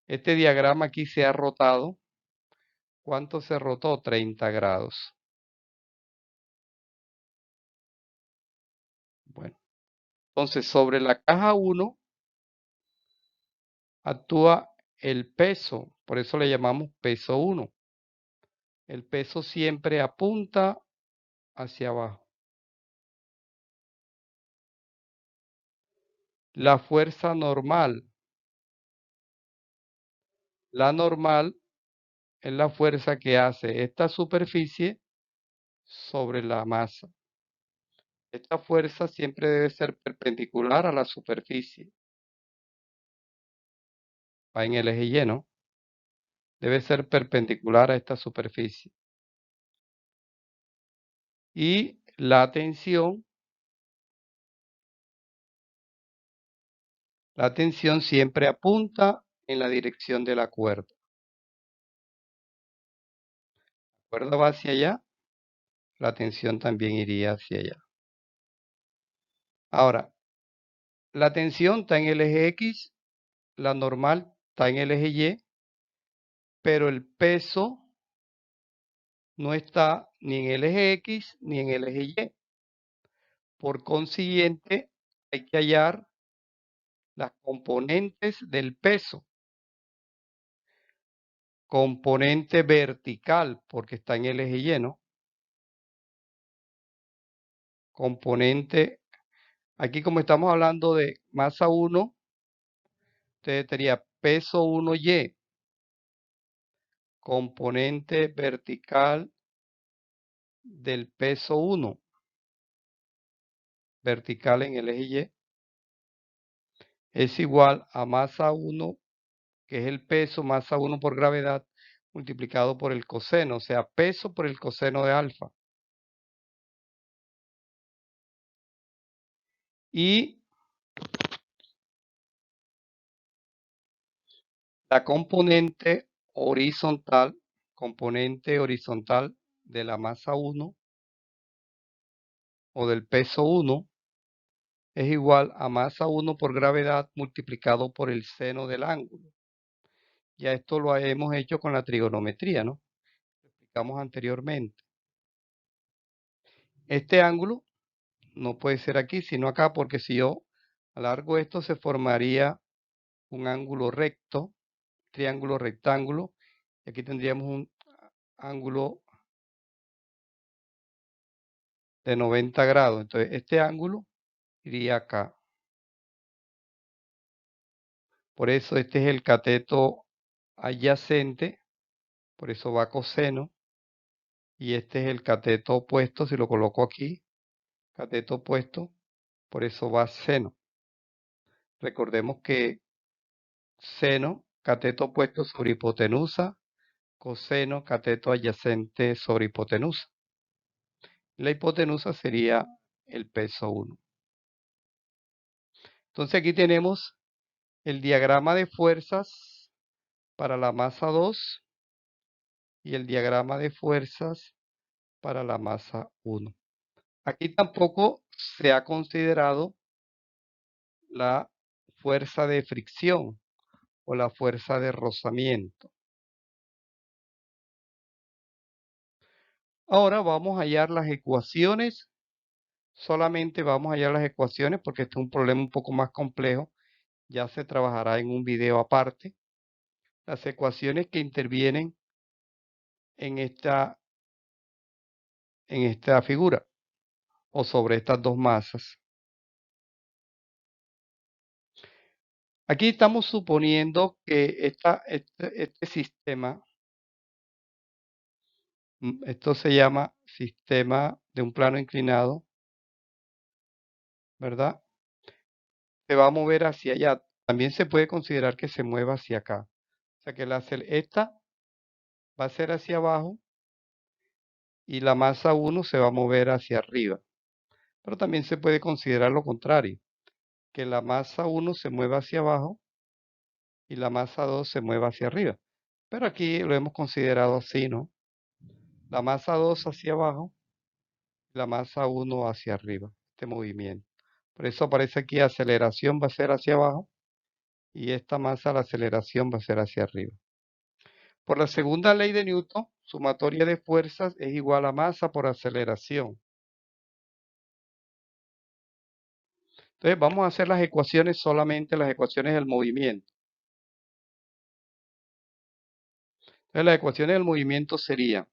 Este diagrama aquí se ha rotado. ¿Cuánto se rotó? 30 grados. Bueno, entonces sobre la caja 1 actúa el peso, por eso le llamamos peso 1. El peso siempre apunta hacia abajo. La fuerza normal. La normal es la fuerza que hace esta superficie sobre la masa. Esta fuerza siempre debe ser perpendicular a la superficie. Va en el eje Y, ¿no? Debe ser perpendicular a esta superficie. Y la tensión siempre apunta en la dirección de la cuerda. La cuerda va hacia allá, la tensión también iría hacia allá. Ahora, la tensión está en el eje X, la normal está en el eje Y, pero el peso no está ni en el eje X ni en el eje Y. Por consiguiente, hay que hallar las componentes del peso. Componente vertical, porque está en el eje Y, ¿no? Componente, aquí como estamos hablando de masa 1, usted tendría peso 1Y, componente vertical del peso 1, vertical en el eje Y, es igual a masa 1, que es el peso, masa 1 por gravedad, multiplicado por el coseno, o sea, peso por el coseno de alfa. Y la componente horizontal de la masa 1 o del peso 1 es igual a masa 1 por gravedad multiplicado por el seno del ángulo. Ya esto lo hemos hecho con la trigonometría, ¿no? Lo explicamos anteriormente. Este ángulo no puede ser aquí, sino acá, porque si yo alargo esto se formaría un ángulo recto, triángulo rectángulo, y aquí tendríamos un ángulo de 90 grados. Entonces, este ángulo iría acá. Por eso este es el cateto adyacente, por eso va coseno, y este es el cateto opuesto, si lo coloco aquí, cateto opuesto, por eso va seno. Recordemos que seno, cateto opuesto sobre hipotenusa, coseno, cateto adyacente sobre hipotenusa. La hipotenusa sería el peso 1. Entonces aquí tenemos el diagrama de fuerzas para la masa 2 y el diagrama de fuerzas para la masa 1. Aquí tampoco se ha considerado la fuerza de fricción o la fuerza de rozamiento. Ahora vamos a hallar las ecuaciones solamente vamos a hallar las ecuaciones porque este es un problema un poco más complejo. Ya se trabajará en un video aparte. Las ecuaciones que intervienen en esta figura o sobre estas dos masas. Aquí estamos suponiendo que este sistema, esto se llama sistema de un plano inclinado, ¿verdad? Se va a mover hacia allá. También se puede considerar que se mueva hacia acá. O sea que esta va a ser hacia abajo y la masa 1 se va a mover hacia arriba. Pero también se puede considerar lo contrario, que la masa 1 se mueva hacia abajo y la masa 2 se mueva hacia arriba. Pero aquí lo hemos considerado así, ¿no? La masa 2 hacia abajo, la masa 1 hacia arriba, este movimiento. Por eso aparece aquí aceleración va a ser hacia abajo y esta masa, la aceleración va a ser hacia arriba. Por la segunda ley de Newton, sumatoria de fuerzas es igual a masa por aceleración. Entonces vamos a hacer las ecuaciones, solamente las ecuaciones del movimiento. Entonces las ecuaciones del movimiento serían,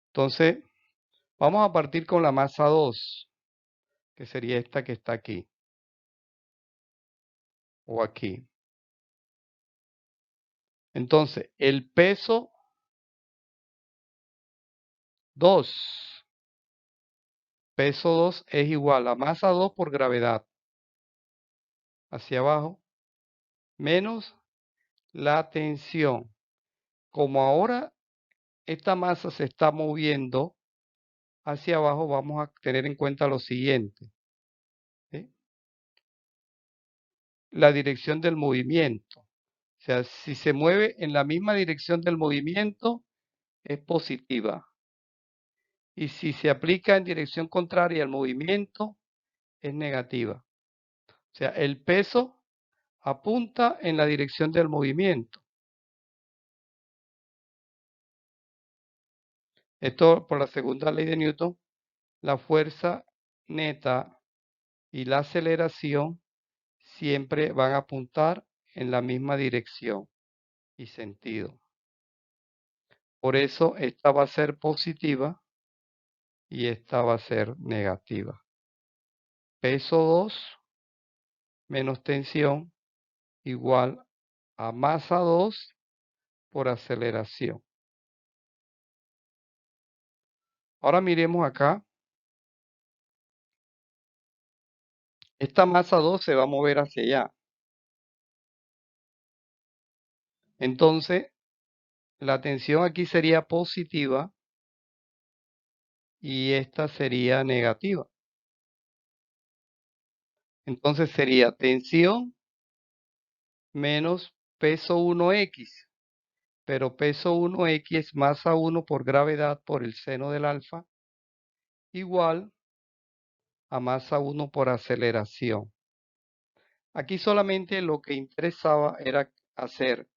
entonces vamos a partir con la masa 2, que sería esta que está aquí, o aquí. Entonces, el peso 2, peso 2 es igual a masa 2 por gravedad, hacia abajo, menos la tensión. Como ahora esta masa se está moviendo hacia abajo, vamos a tener en cuenta lo siguiente, ¿sí? La dirección del movimiento. O sea, si se mueve en la misma dirección del movimiento, es positiva. Y si se aplica en dirección contraria al movimiento, es negativa. O sea, el peso apunta en la dirección del movimiento. Esto por la segunda ley de Newton, la fuerza neta y la aceleración siempre van a apuntar en la misma dirección y sentido. Por eso esta va a ser positiva y esta va a ser negativa. Peso 2 menos tensión igual a masa 2 por aceleración. Ahora miremos acá. Esta masa 2 se va a mover hacia allá. Entonces, la tensión aquí sería positiva y esta sería negativa. Entonces sería tensión menos peso 1x, pero peso 1x es masa 1 por gravedad por el seno del alfa, igual a masa 1 por aceleración. Aquí solamente lo que interesaba era hacer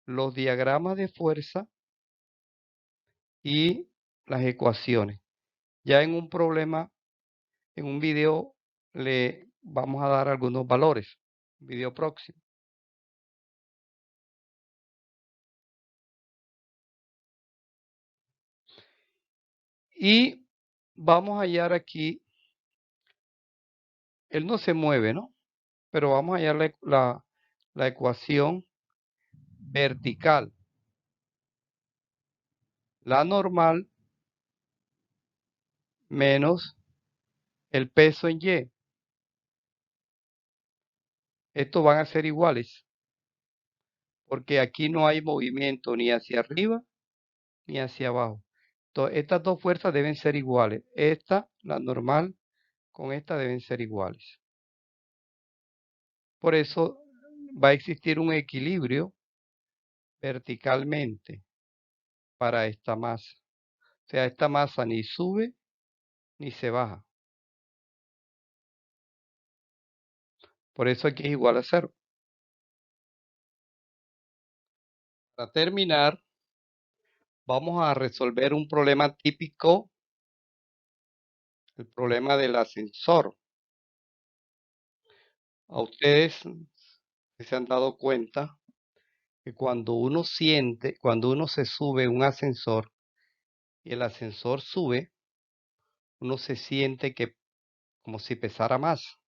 los diagramas de fuerza y las ecuaciones. Ya en un problema, en un video, le vamos a dar algunos valores. Video próximo. Y vamos a hallar aquí, él no se mueve, ¿no? Pero vamos a hallar la ecuación vertical. La normal menos el peso en Y. Estos van a ser iguales, porque aquí no hay movimiento ni hacia arriba ni hacia abajo. Entonces, estas dos fuerzas deben ser iguales. Esta, la normal, con esta deben ser iguales. Por eso va a existir un equilibrio verticalmente para esta masa. O sea, esta masa ni sube ni se baja. Por eso aquí es igual a 0. Para terminar, vamos a resolver un problema típico el problema del ascensor. A ustedes se han dado cuenta que cuando uno se sube a un ascensor y el ascensor sube, uno se siente que como si pesara más.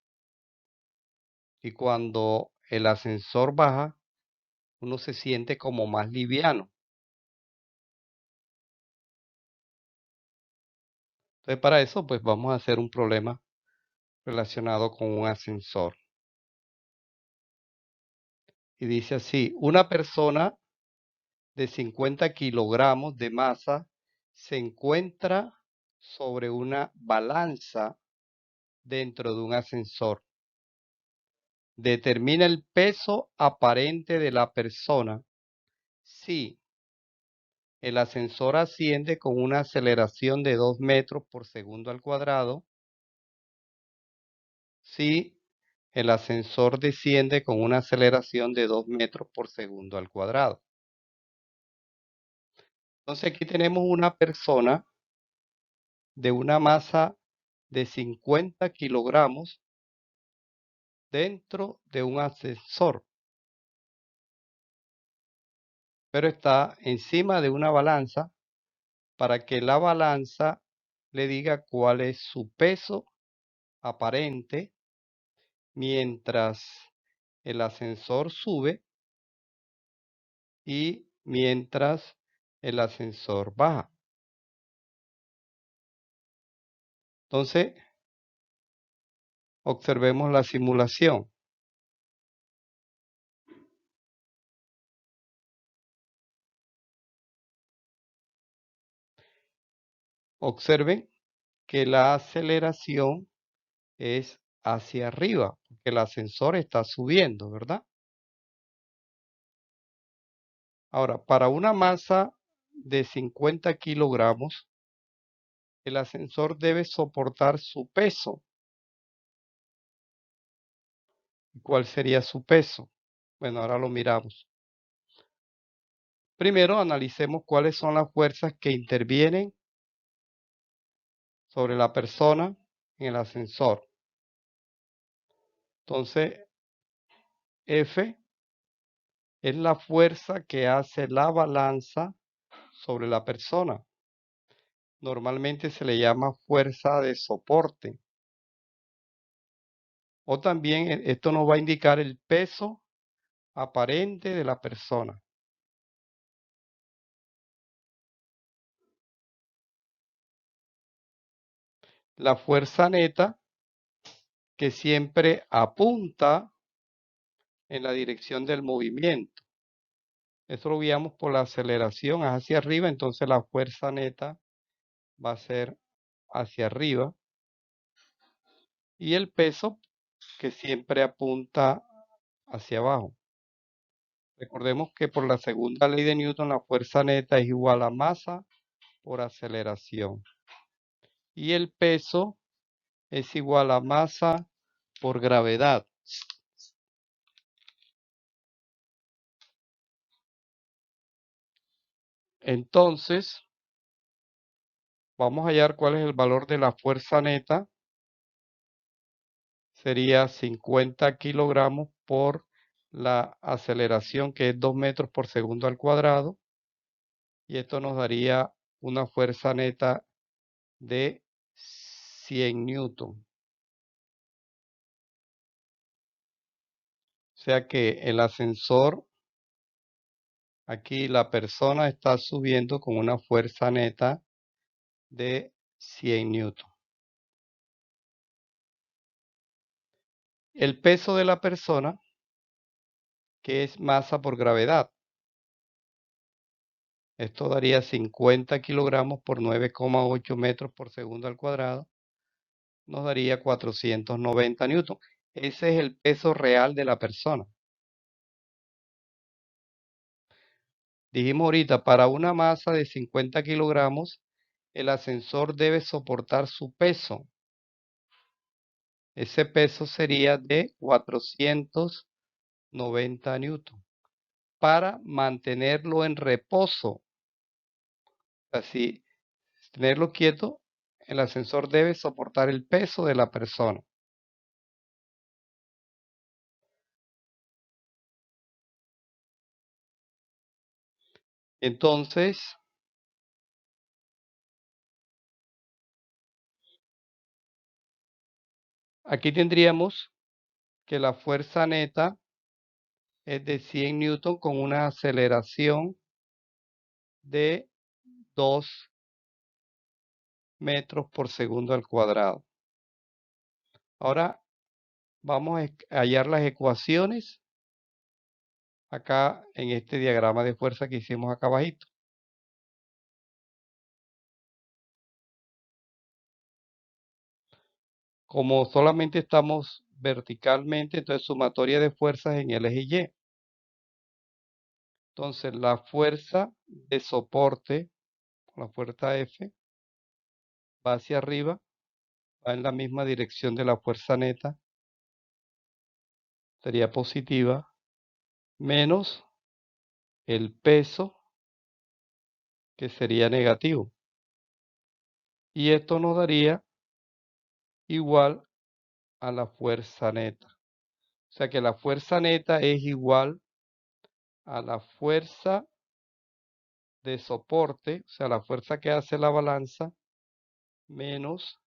Y cuando el ascensor baja, uno se siente como más liviano. Entonces, para eso, pues vamos a hacer un problema relacionado con un ascensor. Y dice así, una persona de 50 kilogramos de masa se encuentra sobre una balanza dentro de un ascensor. Determina el peso aparente de la persona si el ascensor asciende con una aceleración de 2 metros por segundo al cuadrado, si el ascensor desciende con una aceleración de 2 metros por segundo al cuadrado. Entonces aquí tenemos una persona de una masa de 50 kilogramos dentro de un ascensor, pero está encima de una balanza para que la balanza le diga cuál es su peso aparente mientras el ascensor sube y mientras el ascensor baja. Entonces, observemos la simulación. Observen que la aceleración es hacia arriba, porque el ascensor está subiendo, ¿verdad? Ahora, para una masa de 50 kilogramos, el ascensor debe soportar su peso. ¿Cuál sería su peso? Bueno, ahora lo miramos. Primero analicemos cuáles son las fuerzas que intervienen sobre la persona en el ascensor. Entonces, F es la fuerza que hace la balanza sobre la persona. Normalmente se le llama fuerza de soporte. O también esto nos va a indicar el peso aparente de la persona. La fuerza neta que siempre apunta en la dirección del movimiento. Eso lo guiamos por la aceleración hacia arriba, entonces la fuerza neta va a ser hacia arriba. Y el peso que siempre apunta hacia abajo. Recordemos que por la segunda ley de Newton la fuerza neta es igual a masa por aceleración. Y el peso es igual a masa por gravedad. Entonces, vamos a hallar cuál es el valor de la fuerza neta. Sería 50 kilogramos por la aceleración, que es 2 metros por segundo al cuadrado. Y esto nos daría una fuerza neta de 100 newton. O sea que el ascensor, aquí la persona está subiendo con una fuerza neta de 100 newton. El peso de la persona, que es masa por gravedad. Esto daría 50 kilogramos por 9,8 metros por segundo al cuadrado. Nos daría 490 newton. Ese es el peso real de la persona. Dijimos ahorita, para una masa de 50 kilogramos, el ascensor debe soportar su peso. Ese peso sería de 490 newton para mantenerlo en reposo. Así, tenerlo quieto el ascensor debe soportar el peso de la persona. Entonces, aquí tendríamos que la fuerza neta es de 100 newton con una aceleración de 2 metros por segundo al cuadrado. Ahora vamos a hallar las ecuaciones acá en este diagrama de fuerza que hicimos acá abajito. Como solamente estamos verticalmente, entonces sumatoria de fuerzas en el eje Y. Entonces la fuerza de soporte, la fuerza F, va hacia arriba, va en la misma dirección de la fuerza neta, sería positiva, menos el peso, que sería negativo. Y esto nos daría igual a la fuerza neta. O sea que la fuerza neta es igual a la fuerza de soporte, o sea, la fuerza que hace la balanza, menos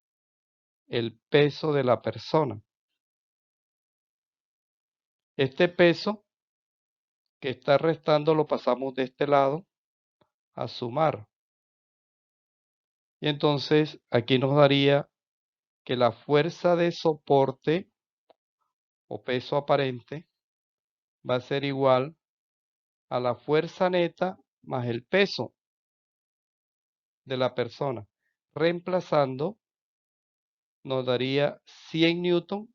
el peso de la persona. Este peso que está restando lo pasamos de este lado a sumar. Y entonces aquí nos daría que la fuerza de soporte o peso aparente va a ser igual a la fuerza neta más el peso de la persona. Reemplazando nos daría 100 newton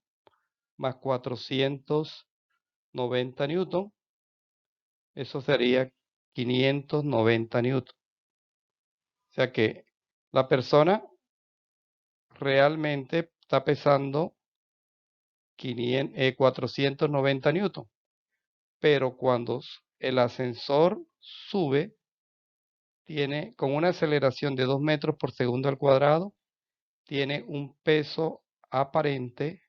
más 490 newton. Eso sería 590 newton. O sea que la persona realmente está pesando 490 newton. Pero cuando el ascensor sube, tiene con una aceleración de 2 metros por segundo al cuadrado, tiene un peso aparente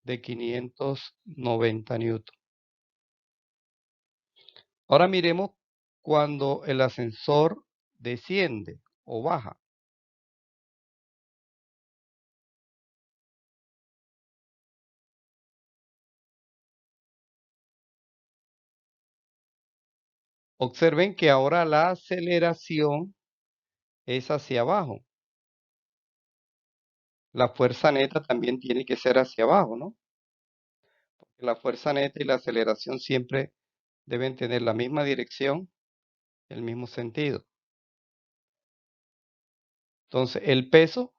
de 590 newton. Ahora miremos cuando el ascensor desciende o baja. Observen que ahora la aceleración es hacia abajo. La fuerza neta también tiene que ser hacia abajo, ¿no? Porque la fuerza neta y la aceleración siempre deben tener la misma dirección, el mismo sentido. Entonces, el peso,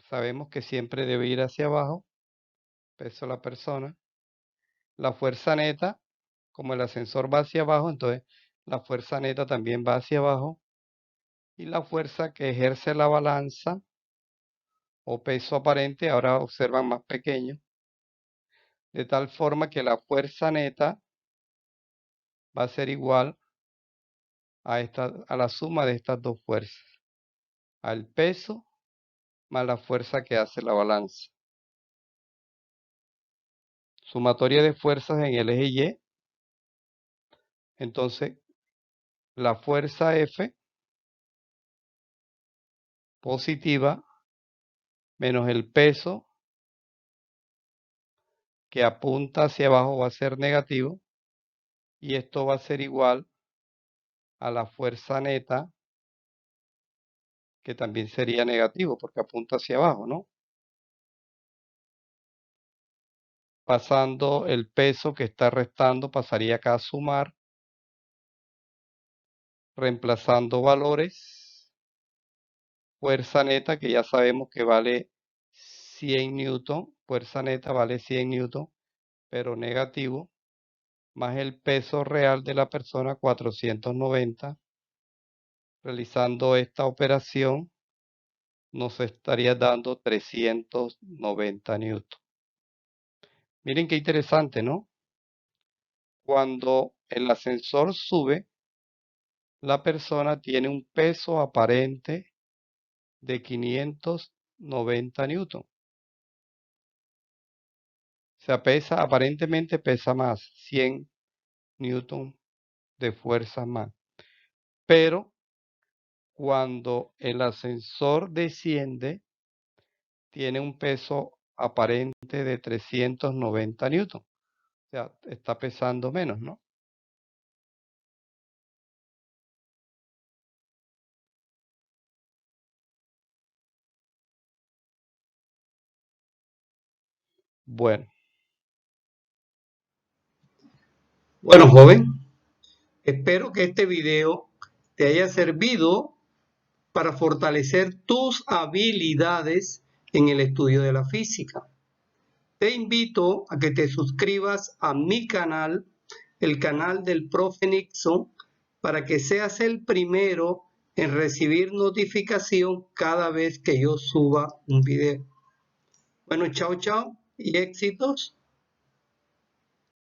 sabemos que siempre debe ir hacia abajo, peso de la persona. La fuerza neta, como el ascensor va hacia abajo, entonces la fuerza neta también va hacia abajo. Y la fuerza que ejerce la balanza o peso aparente, ahora observan más pequeño, de tal forma que la fuerza neta va a ser igual a la suma de estas dos fuerzas, al peso más la fuerza que hace la balanza. Sumatoria de fuerzas en el eje Y. Entonces, la fuerza F positiva menos el peso que apunta hacia abajo va a ser negativo, y esto va a ser igual a la fuerza neta, que también sería negativo porque apunta hacia abajo, ¿no? Pasando el peso que está restando, pasaría acá a sumar, reemplazando valores. Fuerza neta, que ya sabemos que vale 100 newton, fuerza neta vale 100 newton, pero negativo, más el peso real de la persona, 490. Realizando esta operación, nos estaría dando 390 newton. Miren qué interesante, ¿no? Cuando el ascensor sube, la persona tiene un peso aparente de 590 newton. O sea, aparentemente pesa más, 100 newton de fuerza más. Pero cuando el ascensor desciende, tiene un peso aparente de 390 newton. O sea, está pesando menos, ¿no? Bueno, joven, espero que este video te haya servido para fortalecer tus habilidades en el estudio de la física. Te invito a que te suscribas a mi canal, el canal del Profe Nixon, para que seas el primero en recibir notificación cada vez que yo suba un video. Bueno, chao, chao y éxitos.